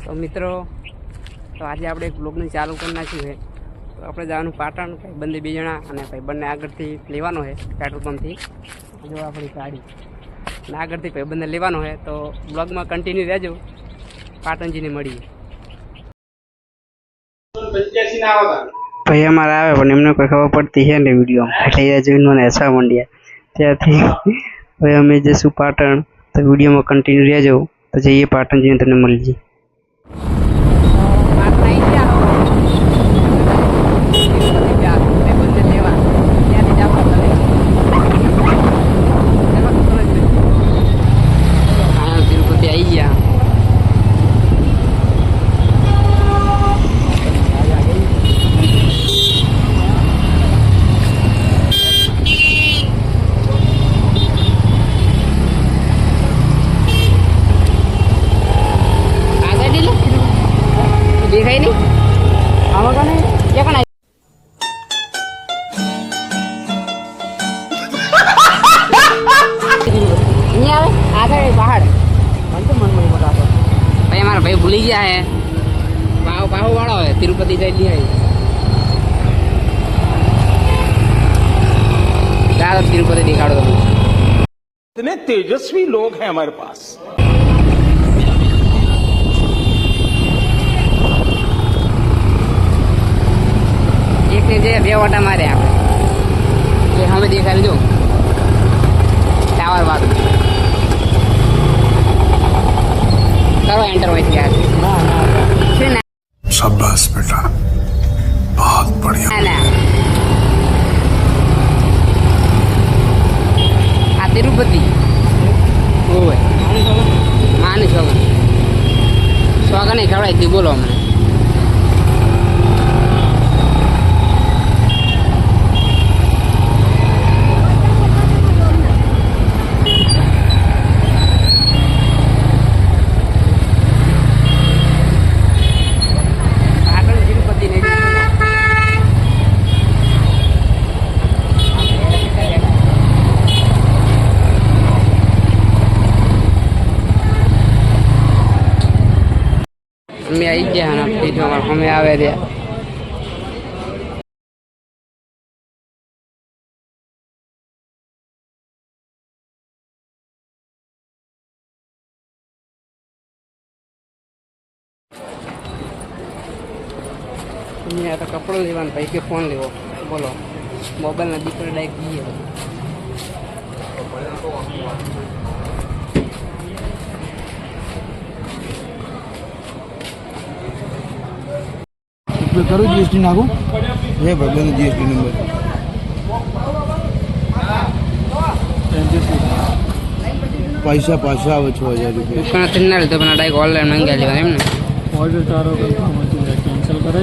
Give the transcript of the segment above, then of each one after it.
તો મિત્રો તો આજે આપણે એક બ્લોગને ચાલુ કરી નાખ્યું છે. તો આપણે જવાનું પાટણ, ભાઈ બંને 2 જણા, અને ભાઈ બંને આગળથી લેવાનો છે પેટ્રોલ પંપથી. જો આપણી ગાડી અને આગળથી ભાઈ બંને લેવાનો છે. તો બ્લોગમાં કન્ટિન્યુ રહેજો, પાટણજીને મળીએ. ભાઈ અમારે આવે પણ એમને કોઈ ખબર પડતી છે ને વિડીયો, એટલે એ જોઈને મને હસવા માંડ્યા. ત્યાંથી ભાઈ અમે જઈશું પાટણ, તો વિડીયોમાં કન્ટિન્યુ રહેજો. તો જઈએ પાટણજીને, તમને મળીએ. તિરુપતિ આવી ગયા. દેખાય નહીં આમાં કોને ક્યાં અહીંયા આવે આગળ પહાડ ભાઈ અમારા ભાઈ ભૂલી ગયા હે. પાહુ વાળો હે તિરુપતિ જઈ લઈ આવી. ચાલો તિરુપતિ દેખાડો તમે. इतने तेजस्वी लोग हैं हमारे पास. એક ને જે 2 વાટા મારે આપણે એ હવે દેખાડી દો ટાવર વાળું. કરો એન્ટર હોય છે शाबाश बेटा, बहुत बढ़िया. આ તિરુપતિ ઓય માની સોગન સોગન એ ખવડાવી હતી. બોલો અમને અમે આવી ગયા અમે આવે રહ્યા. આ તો કપડો લેવાનો ભાઈ કે ફોન લેવો. બોલો મોબાઈલના દીકરા ડાયરેક્ટ જઈએ. करो जीएसटी नाखो ये भाई जीएसटी नंबर पैसा पाछा આવે 6000 રૂપિયા દુકાન થી ના લીધો પણ ડાયરેક્ટ ઓનલાઈન મંગાવી લેવાનું એમ ને. ઓર્ડર તારો કેન્સલ કરે.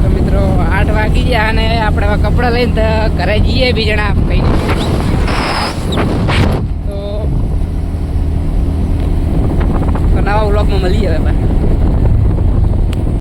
તો મિત્રો 8 વાગી ગયા અને આપણે હવે કપડાં લઈને ઘરે જઈએ 2 જણા કઈ. તો નવા વ્લોગમાં મળીએ હવે.